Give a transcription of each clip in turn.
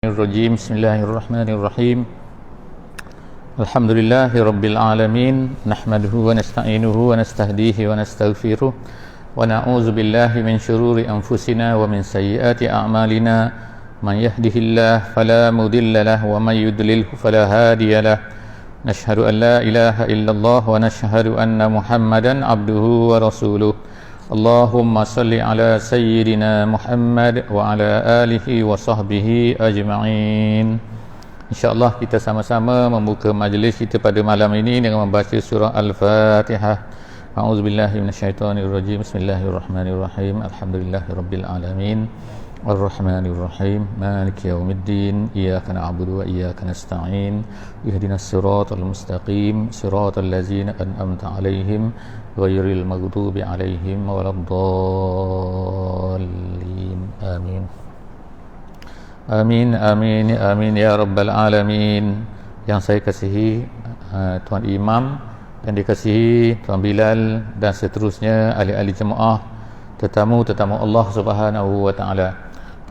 Bismillahirrahmanirrahim. Bismillahirrahmanirrahim. Alhamdulillahi rabbil alamin. Nahmaduhu wa nasta'inuhu wa nastahdihi wa nastaghfiruh. Wa na'udzu billahi min syururi anfusina wa min sayyiati a'malina. Man yahdihillahu fala mudilla lahu wa man yudlilhu fala hadiya lahu. Nashhadu an la ilaha illallah wa nashhadu anna Muhammadan abduhu wa rasuluh. Allahumma salli ala sayyidina Muhammad wa ala alihi wa sahbihi ajma'in. InsyaAllah kita sama-sama membuka majlis kita pada malam ini dengan membaca surah Al-Fatihah. A'udzubillahi minasyaitonirrajim. Bismillahirrahmanirrahim. Alhamdulillahi rabbil alamin. Ar-Rahmanirrahim. Maliki yaumiddin. Iyyaka na'budu wa iyyaka nasta'in. Ihdinas siratal mustaqim. Siratal ladzina an'amta 'alaihim ghairil maghdubi 'alaihim waladdallin. Amin. Amin amin amin ya rabbal alamin. Yang saya kasihi Tuan Imam, yang dikasihi Tuan Bilal dan seterusnya ahli-ahli jemaah, tetamu-tetamu Allah Subhanahu wa taala.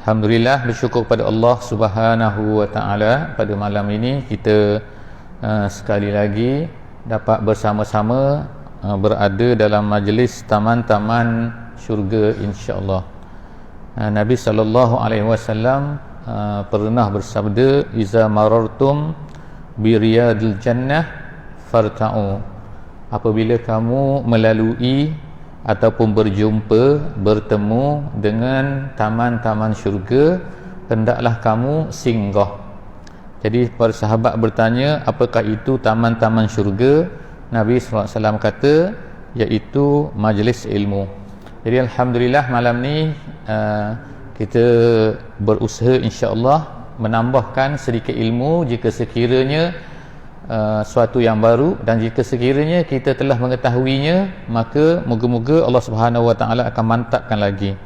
Alhamdulillah, bersyukur pada Allah Subhanahu wa taala, pada malam ini kita sekali lagi dapat bersama-sama berada dalam majlis taman-taman syurga insya-Allah. Nabi sallallahu alaihi wasallam pernah bersabda, "Iza marartum bi riyadil jannah farta'u." Apabila kamu melalui ataupun bertemu dengan taman-taman syurga, hendaklah kamu singgah. Jadi para sahabat bertanya, apakah itu taman-taman syurga? Nabi SAW kata, iaitu majlis ilmu. Jadi Alhamdulillah malam ni kita berusaha insya-Allah menambahkan sedikit ilmu jika sekiranya suatu yang baru, dan jika sekiranya kita telah mengetahuinya, maka moga-moga Allah Subhanahu wa taala akan mantapkan lagi,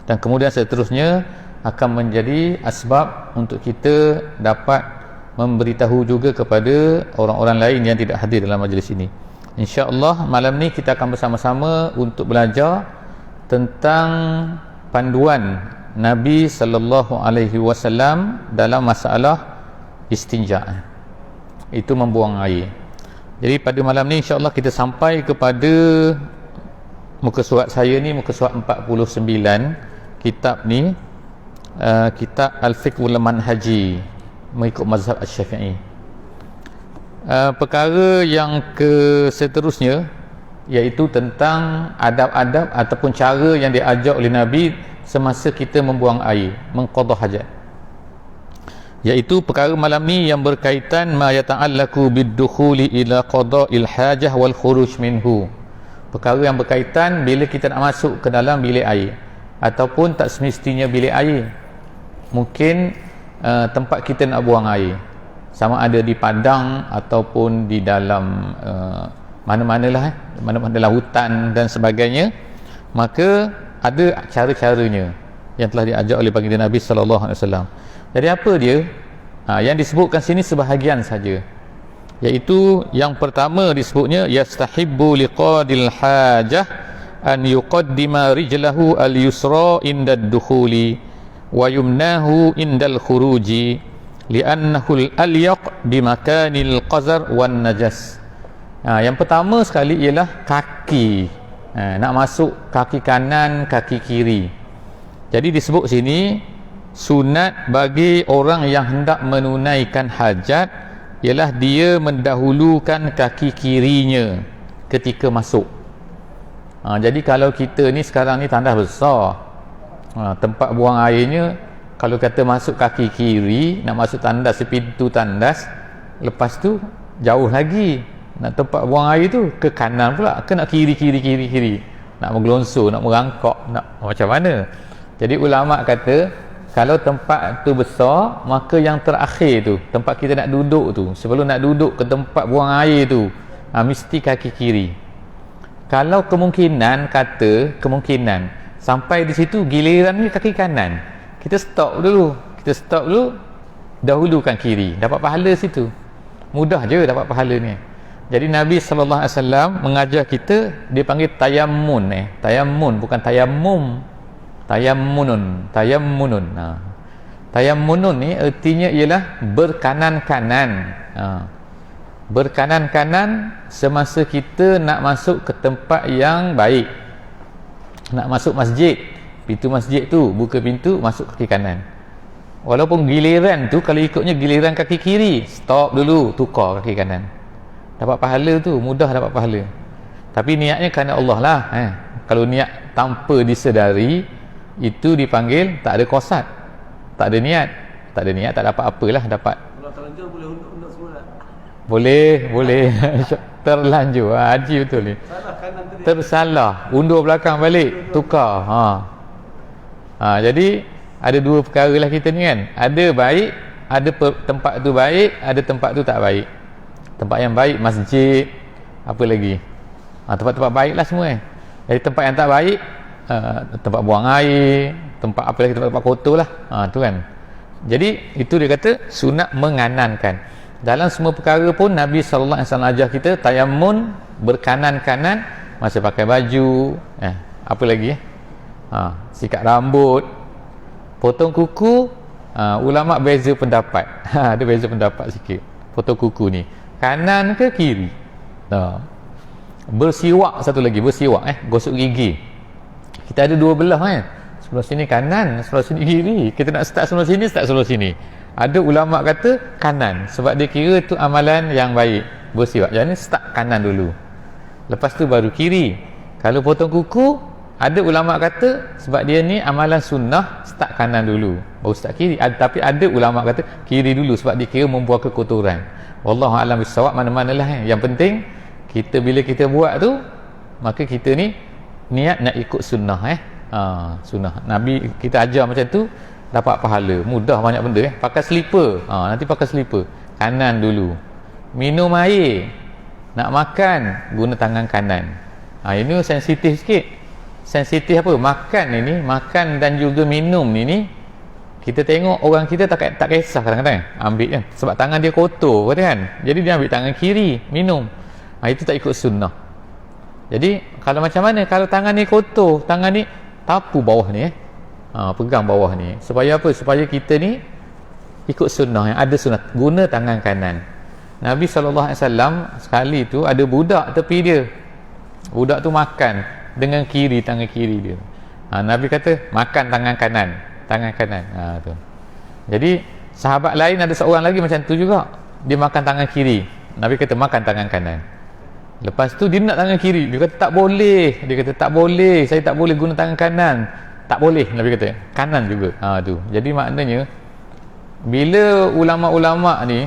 dan kemudian seterusnya akan menjadi asbab untuk kita dapat memberitahu juga kepada orang-orang lain yang tidak hadir dalam majlis ini. Insya-Allah malam ni kita akan bersama-sama untuk belajar tentang panduan Nabi sallallahu alaihi wasallam dalam masalah istinja', itu membuang air. Jadi pada malam ni insya-Allah kita sampai kepada muka surat saya ni, muka surat 49 kitab ni, kitab Al-Fiqhul Manhaji mengikut mazhab Asy-Syafi'i. Perkara yang seterusnya iaitu tentang adab-adab ataupun cara yang diajar oleh Nabi semasa kita membuang air, mengqadha hajat. Iaitu perkara malam ni yang berkaitan ma yata'allaku bid-dukhuli ila qada'il hajah wal khuruj minhu. Perkara yang berkaitan bila kita nak masuk ke dalam bilik air ataupun tak semestinya bilik air. Mungkin tempat kita nak buang air, sama ada di padang ataupun di dalam mana-manalah, mana-mana dalam hutan dan sebagainya, maka ada cara-caranya yang telah diajar oleh baginda Nabi sallallahu alaihi wasallam. Jadi apa dia? Yang disebutkan sini sebahagian saja. Iaitu yang pertama disebutnya, yastahibbu liqadil hajah an yuqaddima rijlahu al-yusra inda ad-dukhuli wa yumnahu indal khuruji li'annahu al-alyaq bimakanil qazar wan najas. Yang pertama sekali ialah kaki. Nak masuk kaki kanan, kaki kiri. Jadi disebut sini sunat bagi orang yang hendak menunaikan hajat ialah dia mendahulukan kaki kirinya ketika masuk. Jadi kalau kita ni sekarang ni tandas besar, tempat buang airnya, kalau kata masuk kaki kiri, nak masuk tandas, pintu tandas, lepas tu jauh lagi nak tempat buang air tu ke kanan pula, ke nak kiri, nak menggelonsor, nak merangkak, nak macam mana. Jadi ulama kata kalau tempat tu besar, maka yang terakhir tu, tempat kita nak duduk tu, sebelum nak duduk ke tempat buang air tu, mesti kaki kiri. Kalau kemungkinan sampai di situ giliran ni kaki kanan, kita stop dulu, dahulukan kiri, dapat pahala situ. Mudah je dapat pahala ni. Jadi Nabi sallallahu alaihi wasallam mengajar kita, dia panggil tayammun. Tayammun bukan tayamum. Tayammunun. Tayammunun ni artinya ialah berkanan-kanan. Berkanan-kanan semasa kita nak masuk ke tempat yang baik, nak masuk masjid, pintu masjid tu, buka pintu, masuk kaki kanan. Walaupun giliran tu, kalau ikutnya giliran kaki kiri, stop dulu, tukar kaki kanan. Dapat pahala tu, mudah dapat pahala. Tapi niatnya kerana Allah lah. Kalau niat tanpa disedari, itu dipanggil tak ada qasad, tak ada niat. Tak ada niat, tak dapat apalah dapat. Kalau terlanjur boleh undur semua tak? Boleh terlanjur. Haji betul ni. Salah kanan tadi. Tersalah, undur belakang balik, tukar. Jadi ada dua perkara lah kita ni kan. Ada baik, ada tempat tu baik, ada tempat tu tak baik. Tempat yang baik masjid, apa lagi? Tempat-tempat baik lah semua kan. Jadi tempat yang tak baik, tempat buang air, tempat apa lagi, tempat-tempat kotor lah. Tu kan. Jadi itu dia kata sunat menganankan. Dalam semua perkara pun Nabi SAW ajar kita tayammun berkanan-kanan masa pakai baju, apa lagi sikat rambut, potong kuku. Ulama beza pendapat. Ada beza pendapat sikit. Potong kuku ni kanan ke kiri? Bersiwak, satu lagi bersiwak, gosok gigi. Kita ada dua belah kan, sebelah sini kanan, sebelah sini kiri. Kita nak start sebelah sini, start sebelah sini. Ada ulama kata kanan sebab dia kira tu amalan yang baik, bersiwak. Jadi start kanan dulu, lepas tu baru kiri. Kalau potong kuku, ada ulama kata sebab dia ni amalan sunnah, start kanan dulu baru start kiri. Tapi ada ulama kata kiri dulu sebab dia kira membuang kekotoran. Wallahu a'lam bissawab. Mana-manalah yang penting kita bila kita buat tu, maka kita ni niat nak ikut sunnah. Sunnah Nabi kita ajar macam tu, dapat pahala, mudah banyak benda. Pakai slipper, nanti pakai slipper kanan dulu. Minum air, nak makan guna tangan kanan. Ini sensitif sikit. Sensitif apa? Makan ini, makan dan juga minum ini, kita tengok orang kita tak kisah kadang-kadang ambil kan, sebab tangan dia kotor kan, jadi dia ambil tangan kiri minum. Itu tak ikut sunnah. Jadi kalau macam mana kalau tangan ni kotor, tangan ni tapu bawah ni, pegang bawah ni, supaya apa? Supaya kita ni ikut sunnah, yang ada sunnah, guna tangan kanan. Nabi SAW sekali tu ada budak tepi dia, budak tu makan dengan kiri, tangan kiri dia. Nabi kata makan tangan kanan, tangan kanan. Tu. Jadi sahabat lain ada seorang lagi macam tu juga, dia makan tangan kiri. Nabi kata makan tangan kanan. Lepas tu dia nak tangan kiri, dia kata tak boleh. Dia kata tak boleh, saya tak boleh guna tangan kanan. Tak boleh, Nabi kata kanan juga. Tu. Jadi maknanya bila ulama-ulama ni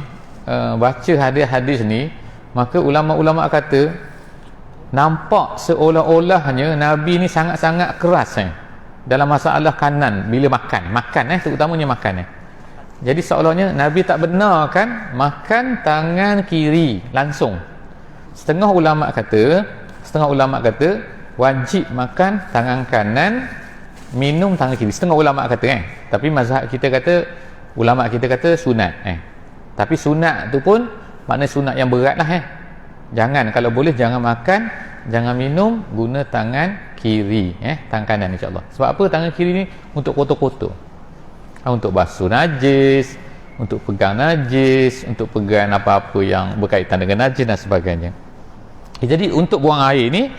baca hadis-hadis ni, maka ulama-ulama kata nampak seolah-olahnya Nabi ni sangat-sangat keras dalam masalah kanan bila makan terutamanya makan. Jadi seolahnya Nabi tak benarkan makan tangan kiri langsung. Setengah ulama kata wajib makan tangan kanan, minum tangan kiri. Setengah ulama kata tapi mazhab kita kata, ulama kita kata sunat. Tapi sunat tu pun makna sunat yang berat lah. Jangan, kalau boleh jangan makan, jangan minum guna tangan kiri, tangan kanan insya-Allah. Sebab apa? Tangan kiri ni untuk kotor-kotor, untuk basuh najis, untuk pegang najis, untuk pegang apa-apa yang berkaitan dengan najis dan sebagainya. Jadi untuk buang air ni,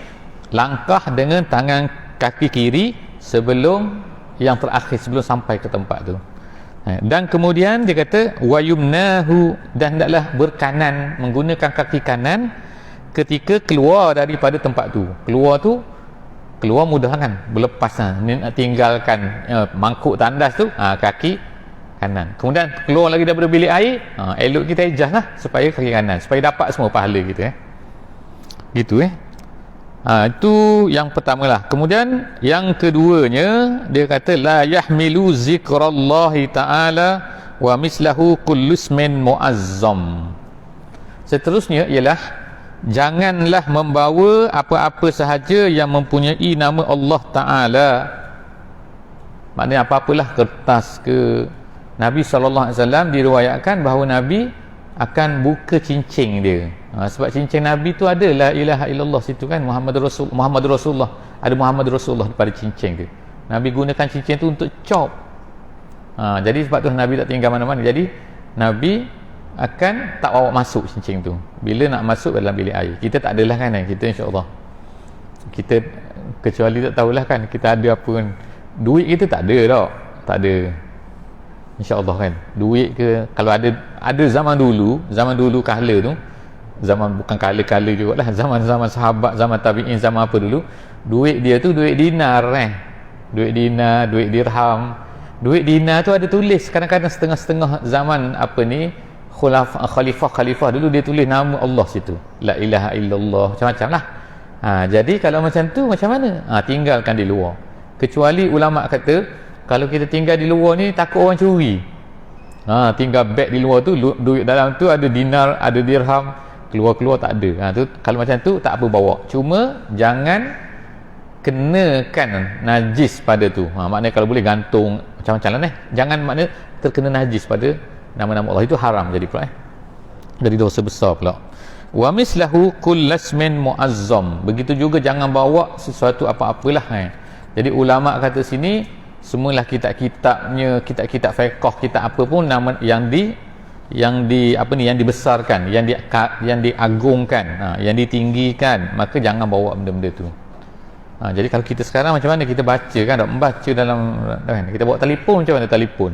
langkah dengan tangan kaki kiri sebelum yang terakhir, sebelum sampai ke tempat tu. Dan kemudian dia kata wayumnahu, dan hendaklah berkanan, menggunakan kaki kanan ketika keluar daripada tempat tu. Keluar mudah kan, berlepas nak tinggalkan mangkuk tandas tu, kaki kanan. Kemudian keluar lagi daripada bilik air, elok kita ejah lah supaya kaki kanan, supaya dapat semua pahala kita. Gitu itu yang pertama lah. Kemudian yang keduanya dia kata la yahmilu zikrallahi ta'ala wa mislahu kullu ismin muazzam. Seterusnya ialah janganlah membawa apa-apa sahaja yang mempunyai nama Allah Ta'ala. Maknanya apa-apalah, kertas ke. Nabi SAW diriwayatkan bahawa Nabi akan buka cincin dia. Sebab cincin Nabi tu ada la ilaha illallah situ kan, Muhammad Rasulullah, ada Muhammad Rasulullah pada cincin dia. Nabi gunakan cincin tu untuk chop. Jadi sebab tu Nabi tak tinggal mana-mana. Jadi Nabi akan tak bawa masuk cincin tu bila nak masuk dalam bilik air. Kita tak adalah kan, kita insya-Allah kita kecuali tak tahulah kan kita ada apa kan. Duit kita tak ada tau, tak ada insya-Allah kan. Duit ke kalau ada zaman dulu kala tu, zaman bukan kala jugalah, zaman sahabat, zaman tabi'in, zaman apa dulu, duit dia tu duit dinar duit dinar, duit dirham. Duit dinar tu ada tulis kadang-kadang setengah-setengah zaman apa ni khalifah dulu dia tulis nama Allah situ, la ilaha illallah, macam-macam lah. Jadi kalau macam tu macam mana? Tinggalkan di luar. Kecuali ulama kata kalau kita tinggal di luar ni takut orang curi. Tinggal beg di luar tu, duit dalam tu ada dinar, ada dirham, keluar-keluar tak ada. Tu kalau macam tu tak apa bawa. Cuma jangan kenakan najis pada tu. Maknanya kalau boleh gantung macam-macam lah jangan maknanya terkena najis pada nama-nama Allah, itu haram jadi pula jadi dosa besar pula. Wa mislahu kullasmin muazzam, begitu juga jangan bawa sesuatu apa-apalah Jadi ulama kata sini semualah kitab-kitabnya, kitab-kitab fiqh, kitab apa pun nama yang dibesarkan, yang diagungkan, yang ditinggikan, maka jangan bawa benda-benda tu. Jadi kalau kita sekarang macam mana kita baca kan, tak membaca dalam kan? Kita bawa telefon, macam mana telefon?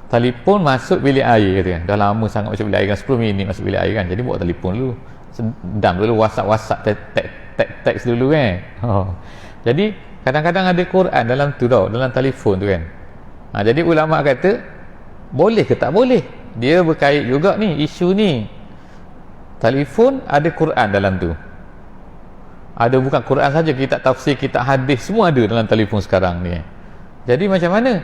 Telefon masuk bilik air kata kan. Dah lama sangat masuk bilik air kan, 10 minit masuk bilik air kan. Jadi bawa telefon dulu. Sedam dulu WhatsApp teks dulu kan. Jadi kadang-kadang ada Quran dalam tu tau, dalam telefon tu kan. Jadi ulama kata boleh ke tak boleh? Dia berkait juga ni isu ni. Telefon ada Quran dalam tu. Ada bukan Quran saja, kitab tafsir, kitab hadis, semua ada dalam telefon sekarang ni. Jadi macam mana?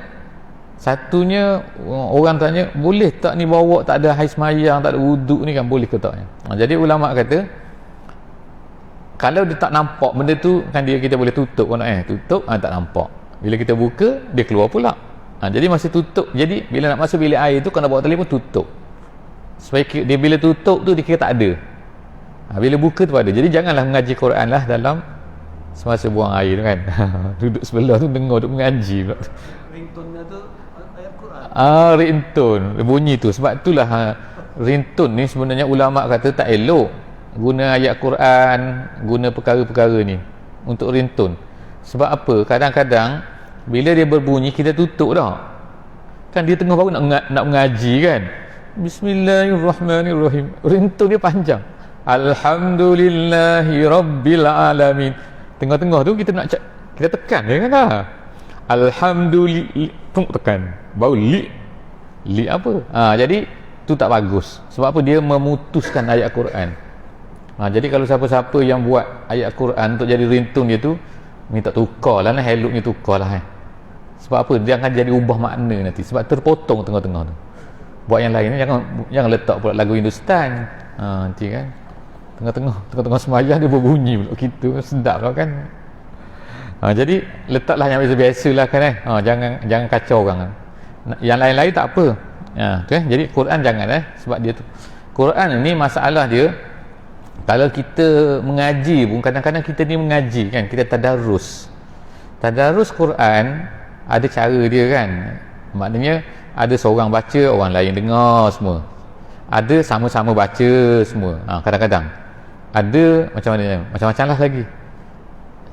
Satunya orang tanya, boleh tak ni bawa, tak ada haid semayang, tak ada wuduk ni kan, boleh ke tak? Jadi ulama kata kalau dia tak nampak benda tu kan, kita boleh tutup kan, tutup tak nampak. Bila kita buka dia keluar pula. Jadi masih tutup. Jadi bila nak masuk bilik air tu kena bawa telefon tutup. Supaya dia bila tutup tu dia kira tak ada. Bila buka tu ada. Jadi janganlah mengaji Quran lah dalam semasa buang air tu kan. Duduk sebelah tu dengar duk mengaji pula. Ringtone tu ayat Quran. Ringtone bunyi tu. Sebab itulah ringtone ni sebenarnya ulama kata tak elok guna ayat Quran, guna perkara-perkara ni untuk ringtone. Sebab apa? Kadang-kadang bila dia berbunyi kita tutup dah. Kan dia tengah baru nak mengaji kan. Bismillahirrahmanirrahim. Ringtone dia panjang. Alhamdulillahi Rabbil Alamin. Tengah-tengah tu kita nak kita tekan dia kan dah. Alhamdulillah tekan. Baru li apa? Jadi tu tak bagus. Sebab apa? Dia memutuskan ayat Quran. Jadi kalau siapa-siapa yang buat ayat Quran untuk jadi ringtone dia tu, minta tukar lah hellonya tukar lah Sebab apa? Dia akan jadi ubah makna nanti. Sebab terpotong tengah-tengah tu. Buat yang lain jangan letak pula lagu Hindustan. Nanti kan tengah-tengah semayang dia berbunyi pula gitu, sedap lah kan. Jadi letaklah yang biasa-biasa lah kan jangan kacau orang. Yang lain-lain tak apa. Tu jadi Quran jangan sebab dia tu Quran ni masalah dia kalau kita mengaji pun kadang-kadang kita ni mengaji kan, kita tadarus Quran ada cara dia kan. Maknanya ada seorang baca, orang lain dengar semua. Ada sama-sama baca semua. Kadang-kadang ada macam-macam lah lagi.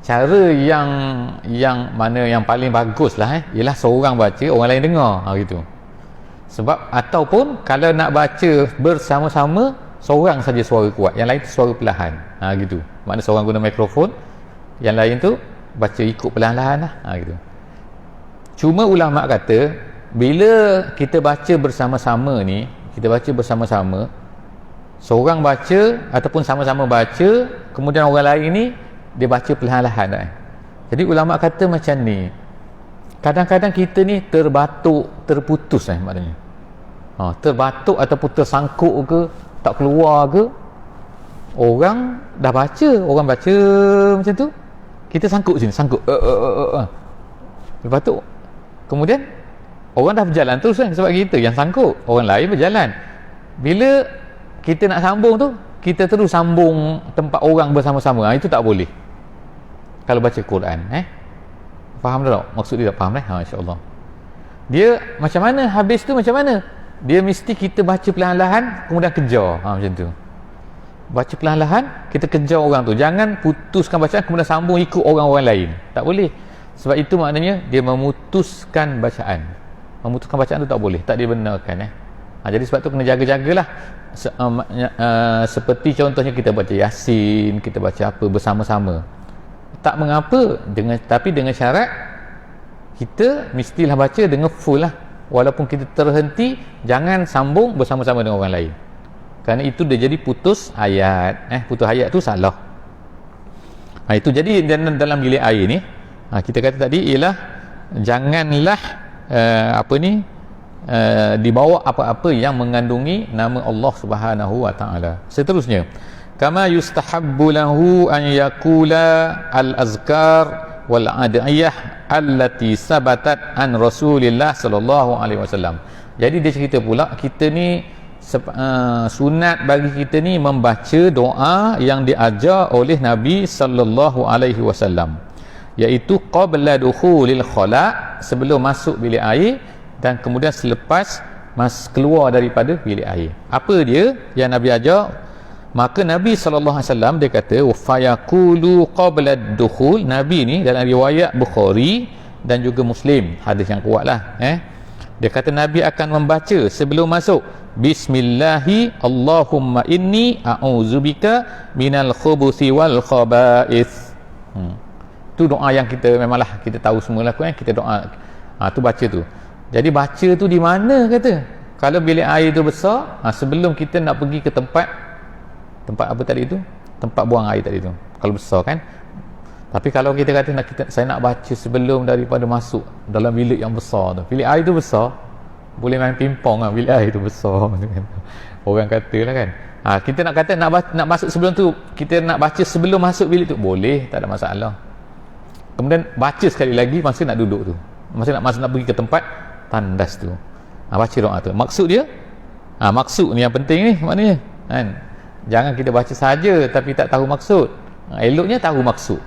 Cara yang mana yang paling bagus lah ialah seorang baca, orang lain dengar gitu. Sebab ataupun kalau nak baca bersama-sama, seorang saja suara kuat, yang lain tu suara perlahan. Gitu. Maknanya seorang guna mikrofon, yang lain tu baca ikut perlahan-lahan lah. Gitu. Cuma ulama kata bila kita baca bersama-sama ni, seorang baca ataupun sama-sama baca, kemudian orang lain ni dia baca perlahan-lahan Jadi ulama kata macam ni, kadang-kadang kita ni terputus maknanya. Terbatuk ataupun tersangkut ke, tak keluar ke, orang dah baca, orang baca macam tu, kita sangkut sini, sangkut lepas tu kemudian orang dah berjalan terus kan, sebab kita yang sangkut, orang lain berjalan. Bila kita nak sambung tu, kita terus sambung tempat orang bersama-sama. Itu tak boleh kalau baca Quran. Faham tak maksud dia? Tak faham insya-Allah. Dia macam mana habis tu, macam mana dia mesti kita baca perlahan-lahan kemudian kejar, macam tu. Baca perlahan-lahan, kita kejar orang tu, jangan putuskan bacaan kemudian sambung ikut orang-orang lain, tak boleh. Sebab itu maknanya dia memutuskan bacaan tu tak boleh, tak dibenarkan. Jadi sebab tu kena jaga-jagalah. Seperti contohnya kita baca Yasin, kita baca apa bersama-sama, tak mengapa, tapi dengan syarat kita mestilah baca dengan full lah. Walaupun kita terhenti, jangan sambung bersama-sama dengan orang lain, kerana itu dia jadi putus ayat. Putus ayat tu salah. Itu jadi dalam bilik air ni, kita kata tadi ialah janganlah dibawa apa-apa yang mengandungi nama Allah Subhanahu wa taala. Seterusnya, kama yustahabbu lahu an yaqula al-azkar wal ad'iyah allati sabatat an Rasulillah sallallahu alaihi wasallam. Jadi dia cerita pula, kita ni sunat bagi kita ni membaca doa yang diajar oleh Nabi sallallahu alaihi wasallam, iaitu qabla dukhulil khala, sebelum masuk bilik air dan kemudian selepas keluar daripada bilik air. Apa dia yang Nabi ajar? Maka Nabi SAW dia kata fayaqulu qabla dukhul. Nabi ni dalam riwayat Bukhari dan juga Muslim, hadis yang kuat lah, dia kata Nabi akan membaca sebelum masuk, bismillahi Allahumma inni a'udzubika minal khubuthi wal khaba'ith. Tu doa yang kita memanglah kita tahu semualah, kita doa tu baca tu. Jadi baca tu di mana kata? Kalau bilik air tu besar, sebelum kita nak pergi ke tempat apa tadi tu? Tempat buang air tadi tu. Kalau besar kan? Tapi kalau kita kata saya nak baca sebelum daripada masuk dalam bilik yang besar tu. Bilik air tu besar, boleh main pingpong lah, bilik air tu besar. Orang kata lah kan. Kita nak kata nak masuk sebelum tu, kita nak baca sebelum masuk bilik tu, boleh, tak ada masalah. Kemudian baca sekali lagi masa nak duduk tu, masa nak pergi ke tempat tandas tu, baca doa tu. Maksud dia, maksud ni yang penting ni maknanya kan. Jangan kita baca saja tapi tak tahu maksud. Eloknya tahu maksud.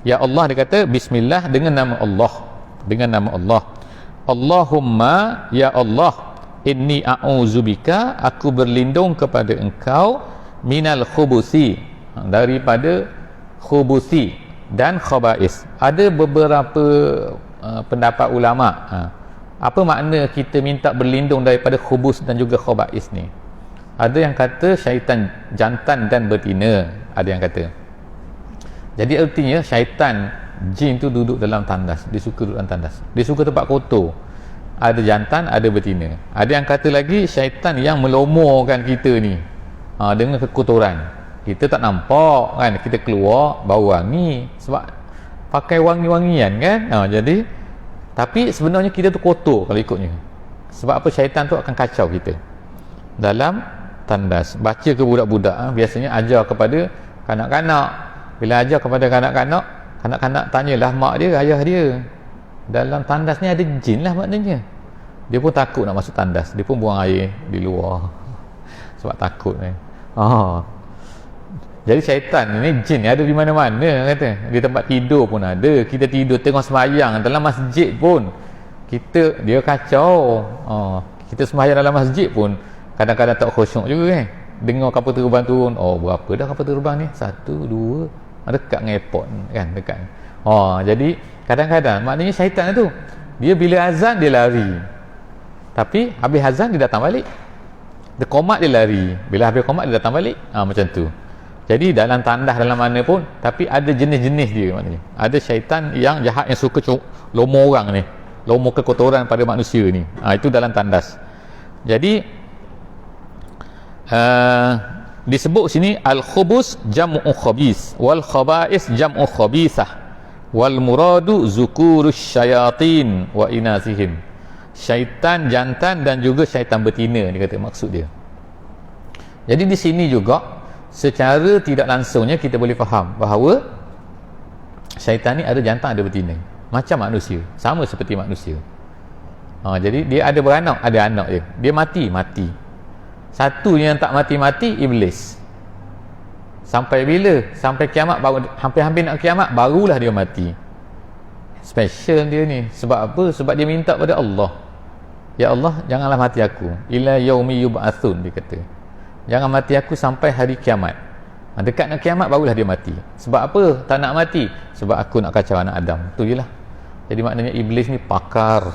Ya Allah, dia kata bismillah dengan nama Allah. Allahumma, ya Allah, inni a'udzubika, aku berlindung kepada engkau, minal khubuthi, daripada khubuthi dan khaba'is. Ada beberapa pendapat ulama, apa makna kita minta berlindung daripada khubus dan juga khaba'is ni. Ada yang kata syaitan jantan dan betina, ada yang kata. Jadi artinya syaitan, jin tu duduk dalam tandas, dia suka duduk dalam tandas, dia suka tempat kotor, ada jantan, ada betina. Ada yang kata lagi syaitan yang melomorkan kita ni dengan kekotoran, kita tak nampak kan, kita keluar bau wangi sebab pakai wangi-wangian kan. Jadi tapi sebenarnya kita tu kotor kalau ikutnya. Sebab apa? Syaitan tu akan kacau kita dalam tandas. Baca ke budak-budak, biasanya ajar kepada kanak-kanak. Bila ajar kepada kanak-kanak tanyalah mak dia, ayah dia, dalam tandas ni ada jin lah maknanya. Dia pun takut nak masuk tandas, dia pun buang air di luar sebab takut ni. Jadi syaitan ni, jin ni ada di mana-mana kata. Di tempat tidur pun ada, kita tidur tengok sembahyang dalam masjid pun dia kacau. Kita sembahyang dalam masjid pun kadang-kadang tak khusyuk juga kan. Dengar kapal terbang turun, berapa dah kapal terbang ni? 1, 2, dekat dengan airport kan, dekat. Jadi kadang-kadang maknanya syaitan tu, dia bila azan dia lari, tapi habis azan dia datang balik. Dia komat dia lari, bila habis komat dia datang balik. Macam tu. Jadi dalam tandas dalam mana pun, tapi ada jenis-jenis dia maknanya. Ada syaitan yang jahat yang suka lomor orang ni, lomor kekotoran pada manusia ni. Itu dalam tandas. Jadi disebut sini al-khubus jam'u khabis wal khaba'is jam'u khabisah wal muradu zukurus syayatin wa inasihim. Syaitan jantan dan juga syaitan betina, dia kata maksud dia. Jadi di sini juga secara tidak langsungnya kita boleh faham bahawa syaitan ni ada jantan ada betina, macam manusia, sama seperti manusia. Jadi dia ada beranak, ada anak dia mati. Satu yang tak mati-mati, iblis. Sampai bila? Sampai kiamat, baru hampir-hampir nak kiamat, barulah dia mati. Special dia ni. Sebab apa? Sebab dia minta pada Allah, ya Allah, janganlah mati aku ila yaumi yub'atsun, dia kata. Jangan mati aku sampai hari kiamat. Dekat nak kiamat barulah dia mati. Sebab apa tak nak mati? Sebab aku nak kacau anak Adam. Tu je lah. Jadi maknanya iblis ni pakar.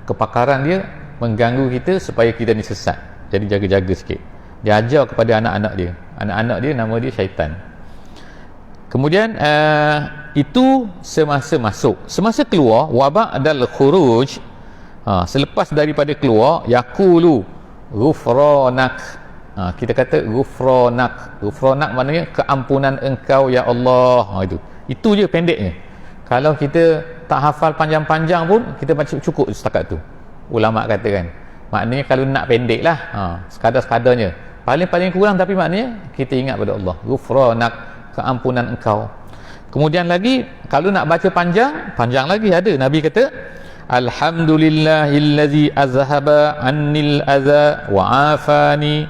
Kepakaran dia mengganggu kita supaya kita ni sesat. Jadi jaga-jaga sikit. Dia ajar kepada anak-anak dia. Anak-anak dia nama dia syaitan. Kemudian itu semasa masuk. Semasa keluar, wabak adalah khuruj. Selepas daripada keluar, yaqulu ghufranak. Kita kata ghufranak. Ghufranak maknanya keampunan engkau ya Allah. Itu je pendeknya. Kalau kita tak hafal panjang-panjang pun, kita baca cukup setakat tu. Ulama kata kan. Maknanya kalau nak pendek lah, sekadar-sekadarnya. Paling-paling kurang, tapi maknanya kita ingat pada Allah. Ghufranak, keampunan engkau. Kemudian lagi, kalau nak baca panjang, panjang lagi ada. Nabi kata, Alhamdulillahillazi azhaba annil adza wa afani.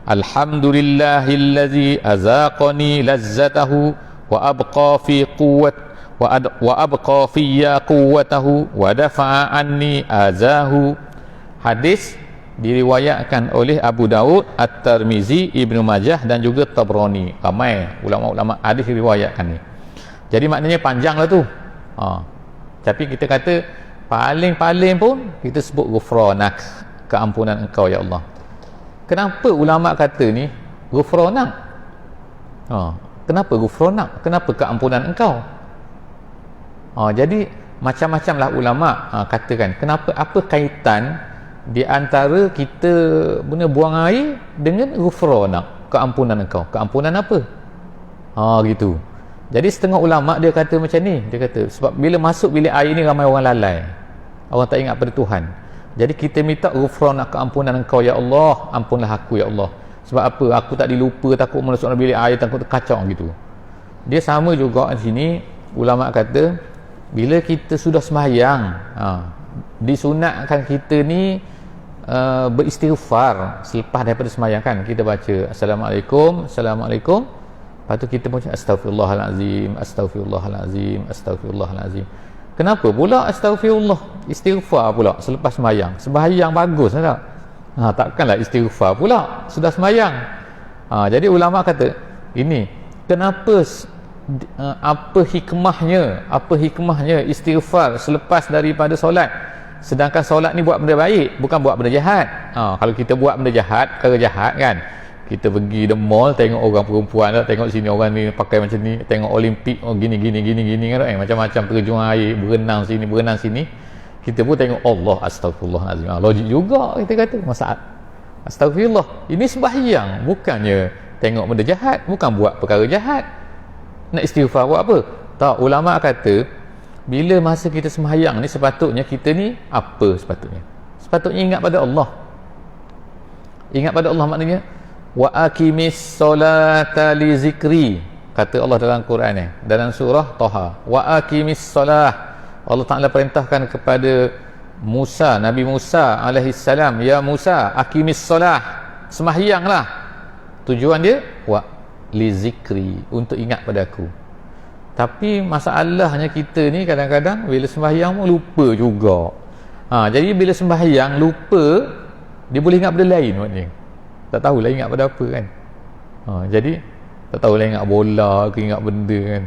Alhamdulillahillazi azaqani lazzatahu wa abqa fi quwwat wa abqa fiyya quwwatahu wa dafa'a anni azahu. Hadis diriwayatkan oleh Abu Daud, At-Tirmizi, Ibnu Majah dan juga Tabrani. Ramai ulama-ulama hadis diriwayatkan ni. Jadi maknanya panjang lah tu. Tapi kita kata paling-paling pun kita sebut ghufranak, keampunan engkau ya Allah. Kenapa ulama kata ni ghufranak? Kenapa ghufranak? Kenapa keampunan engkau? Jadi macam-macam lah ulama katakan. Kenapa, apa kaitan di antara kita guna buang air dengan ghufranak, keampunan engkau? Keampunan apa? Gitu. Jadi setengah ulama dia kata macam ni. Dia kata sebab bila masuk bilik air ni ramai orang lalai, orang tak ingat pada Tuhan. Jadi kita minta ghufranak, keampunan engkau ya Allah, ampunlah aku ya Allah. Sebab apa? Aku tak dilupa, takut masuk dalam bilik air, takut terkacau gitu. Dia sama juga di sini. Ulama kata bila kita sudah sembahyang, disunatkan kita ni beristighfar selepas daripada sembahyang kan. Kita baca Assalamualaikum, Assalamualaikum. Lepas tu kita baca Astaghfirullahalazim, Astaghfirullahalazim, Astaghfirullahalazim. Kenapa pula Astaghfirullah? Istighfar pula selepas sembahyang. Sembahyang bagus tak? Takkanlah istighfar pula sudah sembahyang. Jadi ulama kata ini kenapa, apa hikmahnya istighfar selepas daripada solat, sedangkan solat ni buat benda baik, bukan buat benda jahat. Kalau kita buat benda jahat, perkara jahat kan, kita pergi the mall, tengok orang perempuan lah, tengok sini orang ni pakai macam ni, tengok Olimpik, gini kan, macam-macam terjun air, berenang sini, kita pun tengok Allah, astagfirullahalazim. Logik juga kita kata, masa astagfirullah, ini sembahyang, bukannya tengok benda jahat, bukan buat perkara jahat. Nak istighfar buat apa? Tak, ulama kata bila masa kita sembahyang ni sepatutnya kita ni apa sepatutnya? Sepatutnya ingat pada Allah. Ingat pada Allah maknanya wa aqimis solata li zikri, kata Allah dalam Quran ni, dalam surah Taha, wa aqimis solah. Allah Ta'ala perintahkan kepada Musa, Nabi Musa alaihi salam, ya Musa aqimis solah, sembahyanglah. Tujuan dia wa li zikri, untuk ingat pada aku. Tapi masalahnya kita ni kadang-kadang bila sembahyang pun lupa juga. Jadi bila sembahyang lupa, dia boleh ingat benda lain maknanya. Tak tahulah ingat pada apa kan. Jadi tak tahulah ingat bola ke ingat benda kan.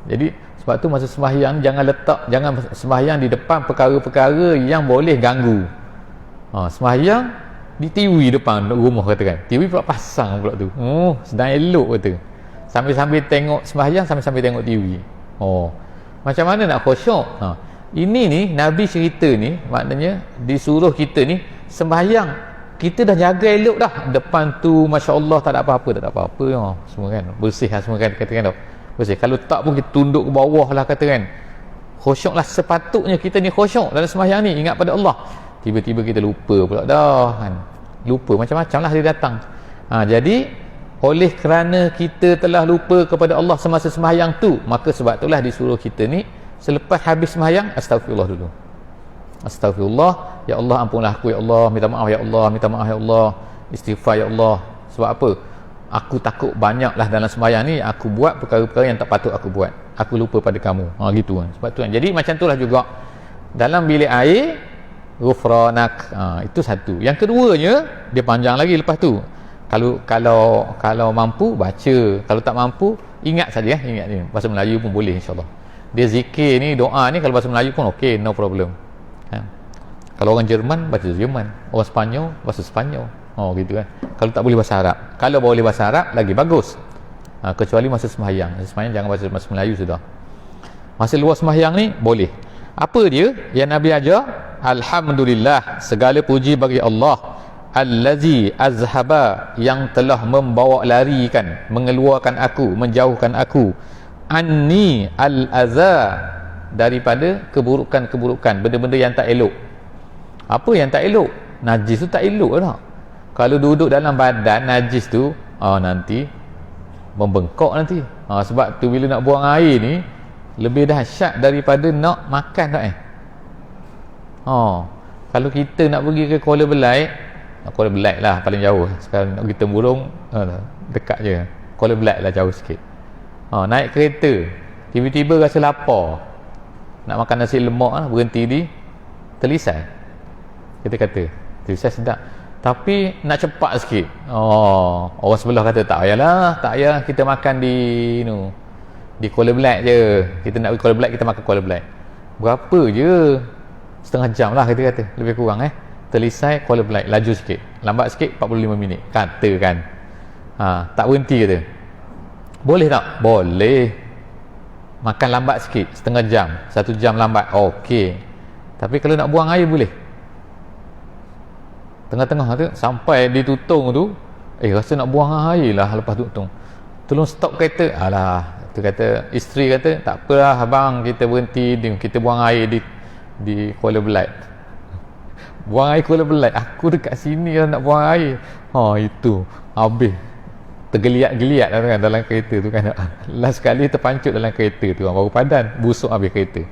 Jadi sebab tu masa sembahyang jangan sembahyang di depan perkara-perkara yang boleh ganggu. Sembahyang di TV depan rumah katakan. TV pula pasang pula tu. Sedang elok kata. Sambil-sambil tengok sembahyang, sambil-sambil tengok TV. Macam mana nak khusyuk? Ini ni Nabi cerita ni, maknanya disuruh kita ni sembahyang. Kita dah jaga elok dah. Depan tu masya-Allah tak ada apa-apa semua kan. Bersih lah semua kan, katakan tau. Bersih. Kalau tak pun kita tunduk ke bawah lah katakan. Khusyuklah, sepatutnya kita ni khusyuk dalam sembahyang ni, ingat pada Allah. Tiba-tiba kita lupa pula dah kan. Lupa macam-macam lah dia datang. Jadi oleh kerana kita telah lupa kepada Allah semasa sembahyang tu, maka sebab itulah disuruh kita ni selepas habis sembahyang astagfirullah dulu. Astagfirullah, ya Allah ampunlah aku ya Allah, minta maaf ya Allah, minta maaf ya Allah, istighfar ya Allah. Sebab apa? Aku takut banyaklah dalam sembahyang ni aku buat perkara-perkara yang tak patut aku buat. aku lupa pada kamu. Gitu kan. Sebab tu kan. Jadi macam itulah juga dalam bilik air ghufranak. Itu satu. Yang keduanya dia panjang lagi lepas tu. Kalau mampu baca, kalau tak mampu ingat saja, ingat ni. Bahasa Melayu pun boleh insya-Allah. Dia zikir ni, doa ni kalau bahasa Melayu pun okey, no problem. Kalau orang Jerman baca Jerman, orang Sepanyol bahasa Sepanyol. Gitu kan. Kalau tak boleh bahasa Arab, kalau boleh bahasa Arab lagi bagus. Kecuali masa sembahyang. Masa sembahyang jangan bahasa Melayu sudah. Masa luar sembahyang ni boleh. Apa dia yang Nabi ajar? Alhamdulillah, segala puji bagi Allah allazi azhaba, yang telah membawa larikan, mengeluarkan aku, menjauhkan aku, anni al-aza, daripada keburukan-keburukan, benda-benda yang tak elok. Apa yang tak elok? Najis tu tak elok tak? Kalau duduk dalam badan najis tu, nanti membengkak nanti. Sebab tu bila nak buang air ni lebih dahsyat daripada nak makan tak Kalau kita nak pergi ke Kuala Belait, Kuala Belait lah paling jauh. Sekarang nak pergi Temburong dekat je. Kuala Belait lah jauh sikit. Naik kereta, tiba-tiba rasa lapar, nak makan nasi lemak lah, berhenti di Telisai. Kita kata Telisai sedap, tapi nak cepat sikit. Orang sebelah kata tak payah kita makan di Kuala Belait je. Kita nak pergi Kuala Belait, kita makan Kuala Belait. Berapa je? Setengah jam lah kita kata, lebih kurang Telisai Kuala Belait, laju sikit, lambat sikit 45 minit katakan. Tak berhenti kata. Boleh tak? Boleh. Makan lambat sikit, setengah jam, 1 jam lambat, okey. Tapi kalau nak buang air boleh. Tengah-tengah tu sampai di Tutong tu, rasa nak buang air lah lepas Tutong. Tolong stop kereta. Tu kata, isteri kata, tak apalah abang, kita berhenti, kita buang air di Kuala Belait. Buang air Kuala Belait, aku dekat sini lah nak buang air. Itu habis tergeliat-geliat lah kan dalam kereta tu kan. Last sekali terpancut dalam kereta tu, baru padan busuk habis kereta.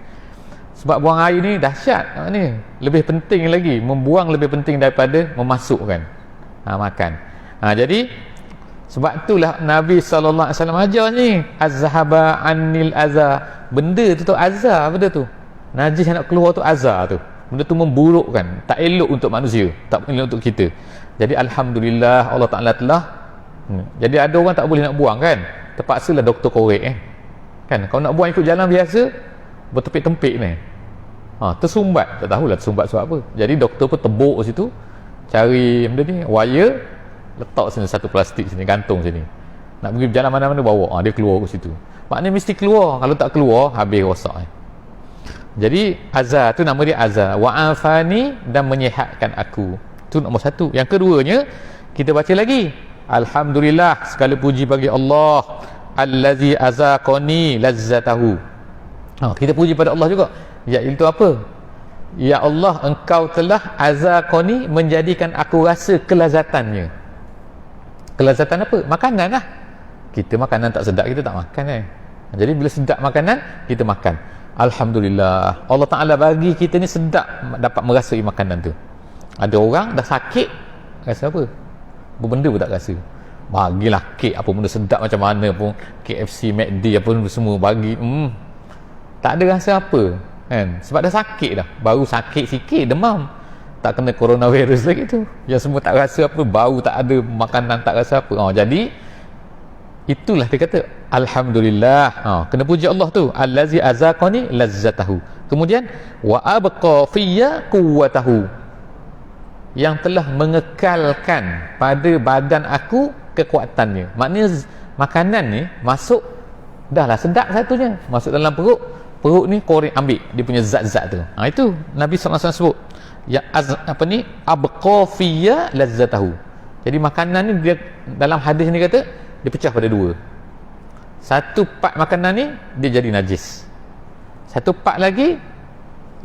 Sebab buang air ni dahsyat ni. Lebih penting lagi, membuang lebih penting daripada memasukkan makan. Jadi sebab itulah Nabi SAW ajar ni, azhaba anil aza. Benda tu azza, benda tu najis yang nak keluar tu azza tu. Benda tu memburukkan, tak elok untuk manusia, tak elok untuk kita. Jadi alhamdulillah Allah Ta'ala telah jadi ada orang tak boleh nak buang kan, terpaksalah doktor korek kan. Kalau nak buang ikut jalan biasa, bertepik-tempik ni, tersumbat, tak tahulah tersumbat sebab apa. Jadi doktor pun tebuk situ, cari benda ni, wire, letak sini satu plastik sini, gantung sini, nak pergi jalan mana-mana bawa, dia keluar ke situ. Maknanya mesti keluar, kalau tak keluar habis rosak. Jadi azza tu nama dia azza, wa'afani, dan menyihatkan aku. Tu nombor satu. Yang keduanya kita baca lagi, alhamdulillah, segala puji bagi Allah allazi azaqani lazzatahu. Kita puji pada Allah juga, iaitu apa? Ya Allah, engkau telah azaqani, menjadikan aku rasa kelazatannya. Kelazatan apa? Makanan lah. Kita makanan tak sedap, kita tak makan Jadi bila sedap makanan, kita makan. Alhamdulillah, Allah Ta'ala bagi kita ni sedap, dapat merasai makanan tu. Ada orang dah sakit, rasa apa? Benda pun tak rasa. Bagilah kek apa benda sedap macam mana pun, KFC, McD apa pun semua bagi, tak ada rasa apa kan? Sebab dah sakit dah, baru sakit sikit, demam, tak kena coronavirus lagi tu, yang semua tak rasa apa, bau tak ada, makanan tak rasa apa. Jadi itulah dia kata alhamdulillah, kena puji Allah tu, allazi azaqani lazzatahu. Kemudian wa abqa fiyya quwwatahu, yang telah mengekalkan pada badan aku kekuatannya. Maknanya makanan ni masuk, dah lah sedap satunya, masuk dalam perut ni korek ambil dia punya zat-zat tu. Itu Nabi SAW sebut ya abqa fiyya lazzatahu. Jadi makanan ni dia, dalam hadis ni kata dia pecah pada dua. Satu part makanan ni dia jadi najis, satu part lagi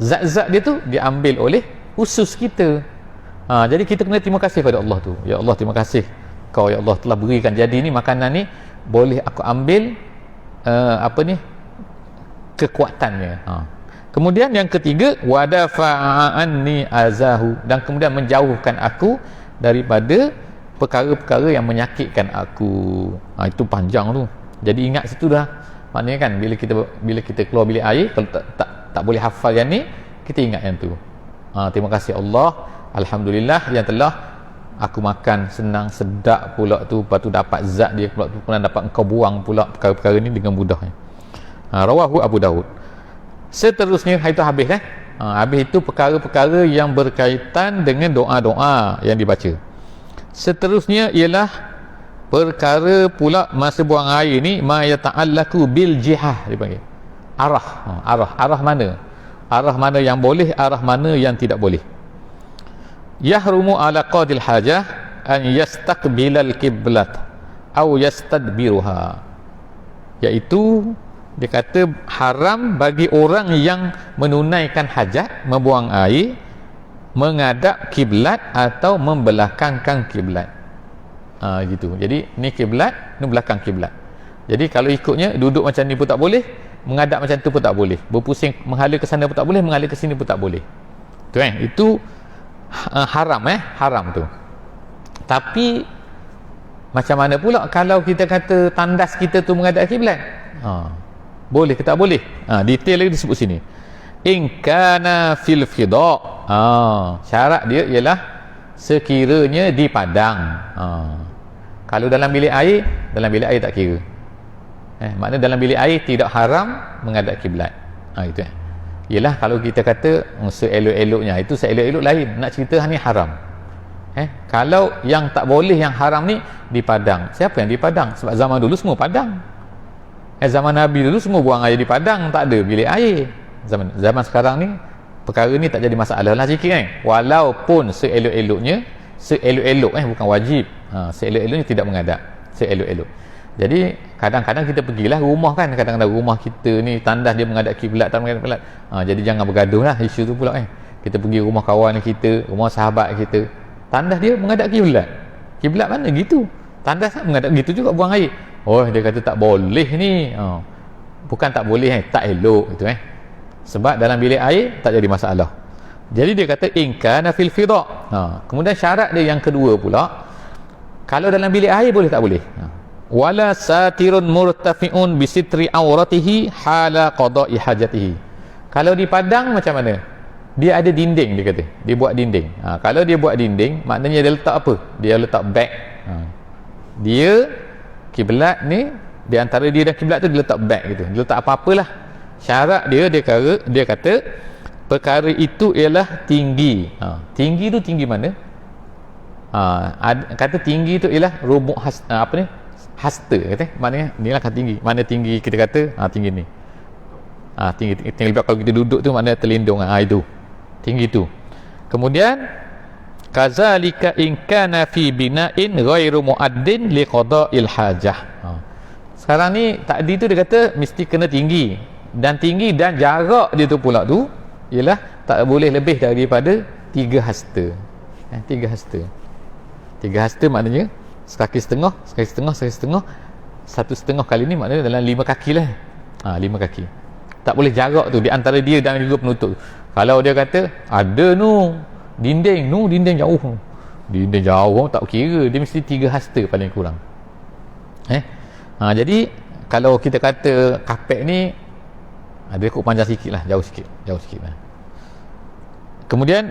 zat-zat dia tu diambil oleh usus kita. Jadi kita kena terima kasih pada Allah tu. Ya Allah, terima kasih Kau ya Allah telah berikan jadi ni makanan ni boleh aku ambil kekuatannya. Kemudian yang ketiga, wadafa'anni azahu, dan kemudian menjauhkan aku daripada perkara-perkara yang menyakitkan aku. Itu panjang tu. Jadi ingat situ dah, Maknanya kan bila kita keluar bilik air, kalau tak boleh hafal yang ni, kita ingat yang tu. Terima kasih Allah, alhamdulillah yang telah aku makan senang, sedap pula tu, lepas tu dapat zat dia pula tu, kemudian dapat engkau buang pula perkara-perkara ni dengan mudahnya. Rawahu Abu Daud. Seterusnya itu habis habis itu perkara-perkara yang berkaitan dengan doa-doa yang dibaca. Seterusnya ialah perkara pula masa buang air ni, ma yata'allaku bil jihah dipanggil. Arah mana? Arah mana yang boleh, arah mana yang tidak boleh. Yahrumu ala qadil hajah an yastaqbilal qiblat aw yastadbiruha. Iaitu dia kata haram bagi orang yang menunaikan hajat, membuang air, menghadap kiblat atau membelakangkan kiblat. Gitu. Jadi ni kiblat, ni belakang kiblat. Jadi kalau ikutnya duduk macam ni pun tak boleh, menghadap macam tu pun tak boleh, berpusing menghala ke sana pun tak boleh, menghala ke sini pun tak boleh. Tu itu haram haram tu. Tapi macam mana pula kalau kita kata tandas kita tu menghadap kiblat? Boleh ke tak boleh? Detail lagi disebut sini. In kana fil fida. Syarat dia ialah sekiranya di padang. Kalau dalam bilik air tak kira. Maknanya dalam bilik air tidak haram menghadap kiblat. Itu ialah kalau kita kata seelok-eloknya, itu seelok-elok lain, nak cerita ni haram. Kalau yang tak boleh, yang haram ni di padang. Siapa yang di padang? Sebab zaman dulu semua padang. Zaman Nabi dulu semua buang air di padang, tak ada bilik air. Zaman sekarang ni perkara ni tak jadi masalah lah sikit walaupun seelok-eloknya bukan wajib. Seelok-eloknya tidak menghadap, seelok-elok. Jadi kadang-kadang kita pergilah rumah kan, kadang-kadang rumah kita ni tandas dia menghadap kiblat, tak menghadap kiblat. Jadi jangan bergaduh lah isu tu pula Kita pergi rumah kawan kita, rumah sahabat kita, tandas dia menghadap kiblat. Kiblat mana gitu? Tandas menghadap gitu juga buang air. Dia kata tak boleh ni. Bukan tak boleh tak elok itu sebab dalam bilik air tak jadi masalah. Jadi dia kata in kana fil fida. Kemudian syarat dia yang kedua pula, kalau dalam bilik air boleh tak boleh? Wala satirun murtafi'un bisitri auratihi hala qada'i hajatihi. Kalau di padang macam mana? Dia ada dinding, dia kata. Dia buat dinding. Kalau dia buat dinding, maknanya dia letak apa? Dia letak beg. Dia kiblat ni, di antara dia dan kiblat tu dia letak beg gitu. Dia letak apa-apalah. Syarat dia kata perkara itu ialah tinggi. Tinggi tu tinggi mana? Kata tinggi tu ialah rubuk hasta kata. Maknanya inilah kan tinggi. Mana tinggi kita kata tinggi ni. Tinggi lebih kalau kita duduk tu maknanya terlindung. Itu tinggi tu. Kemudian kazalika in kana fi bina'in ghairu mu'addin li qada'il hajah. Sekarang ni takdir tu dia kata mesti kena tinggi, dan jarak dia tu pula tu ialah tak boleh lebih daripada 3 hasta. 3 hasta. 3 hasta maknanya sekaki setengah, 1,5 kali ni maknanya dalam 5 kaki lah. 5 kaki. Tak boleh jarak tu di antara dia dan juga penutup. Kalau dia kata ada dinding jauh. Dinding jauh tak kira, dia mesti 3 hasta paling kurang. Jadi kalau kita kata kapek ni dia kok panjang sikit lah, jauh sikit lah. Kemudian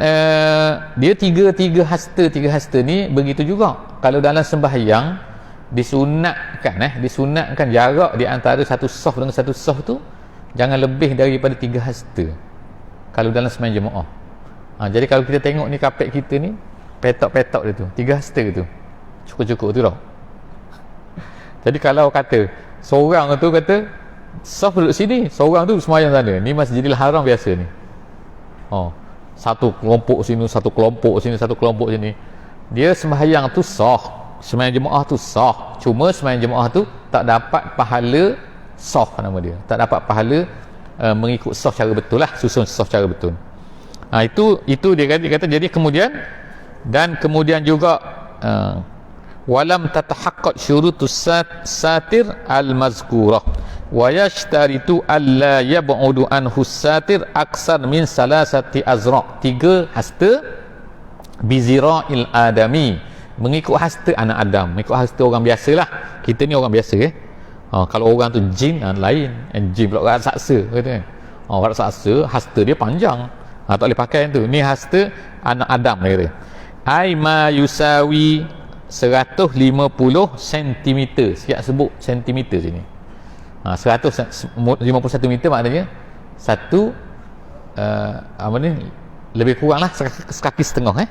dia tiga hasta ni begitu juga. Kalau dalam sembahyang disunatkan jarak di antara satu saf dengan satu saf tu jangan lebih daripada 3 hasta kalau dalam sembahyang jemaah. Jadi kalau kita tengok ni kapek kita ni, petok-petok dia tu 3 hasta tu cukup-cukup tu tau. Jadi kalau kata seorang tu kata saf duduk sini, seorang tu sembahyang sana, ni Masjidil Haram biasa ni. Satu kelompok sini, satu kelompok sini. Dia sembahyang tu sah, sembahyang jemaah tu sah. Cuma sembahyang jemaah tu tak dapat pahala sah nama dia. Tak dapat pahala mengikut sah cara betul lah, susun sah cara betul. Itu dia kata jadi kemudian juga walam tatahaqqaq syurutus satir al-mazkurah wa yashtaritu alla yab'udu anhu satir aksar min salasati azra. 3 hasta bizira'il adami, mengikut hasta anak Adam, mengikut hasta orang biasalah. Kita ni orang biasa Kalau orang tu jin lain, jin pula raksasa kata kan. Raksasa hasta dia panjang, tak boleh pakai tu. Ni hasta anak Adam dia kata. Ai ma yusawi 150 cm. Siap sebut sentimeter sini. 151 meter maknanya satu apa ni, lebih kurang lah sekaki setengah.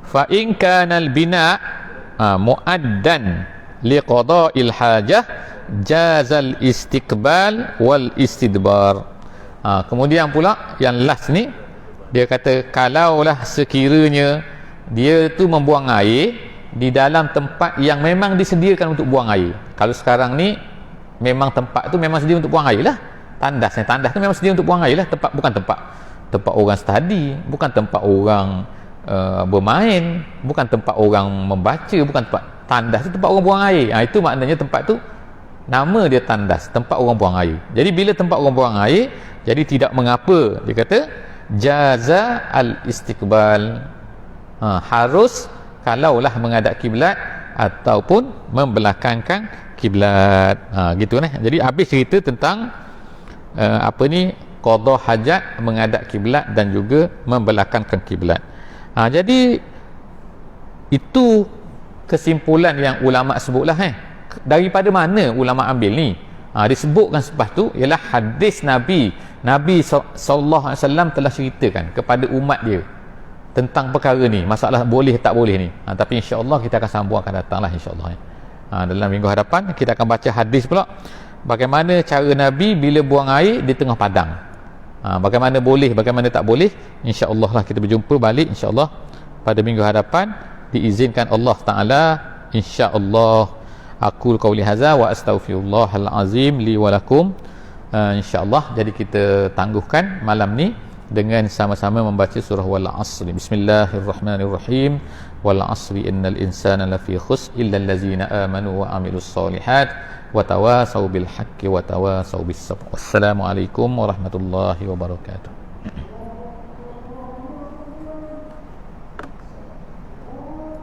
Fa in kana al bina muaddan li qada'il hajah jazal istiqbal wal istidbar. Kemudian pula yang last ni dia kata, kalaulah sekiranya dia tu membuang air di dalam tempat yang memang disediakan untuk buang air. Kalau sekarang ni memang tempat tu memang sedia untuk buang air lah, tandas tu memang sedia untuk buang air lah. Bukan tempat orang study, bukan tempat orang bermain, bukan tempat orang membaca, bukan tempat. Tandas tu tempat orang buang air. Itu maknanya tempat tu nama dia tandas, tempat orang buang air. Jadi bila tempat orang buang air, jadi tidak mengapa dia kata jaza al istiqbal, harus kalaulah menghadap kiblat ataupun membelakangkan kiblat. Gitu nah. Jadi habis cerita tentang qada hajat, menghadap kiblat dan juga membelakangkan kiblat. Jadi itu kesimpulan yang ulama sebutlah. Daripada mana ulama ambil ni? Disebutkan selepas tu ialah hadis Nabi sallallahu alaihi wasallam telah ceritakan kepada umat dia tentang perkara ni, masalah boleh tak boleh ni. Tapi insya-Allah kita akan sambung, akan datanglah insya-Allah. Dalam minggu hadapan kita akan baca hadis pula bagaimana cara Nabi bila buang air di tengah padang. Bagaimana boleh, bagaimana tak boleh, insya-Allah lah kita berjumpa balik insya-Allah pada minggu hadapan, diizinkan Allah Taala insya-Allah. Aqul qauli hadza wa astaghfirullahal azim li wa lakum. Insya-Allah jadi kita tangguhkan malam ni dengan sama-sama membaca surah wal asri. Bismillahirrahmanirrahim. Wal asri innal insana lafi khusr illa allazina amanu wa amilus solihat wa tawasau bil haqqi wa tawasau bis sabr. Wassalamualaikum warahmatullahi wabarakatuh.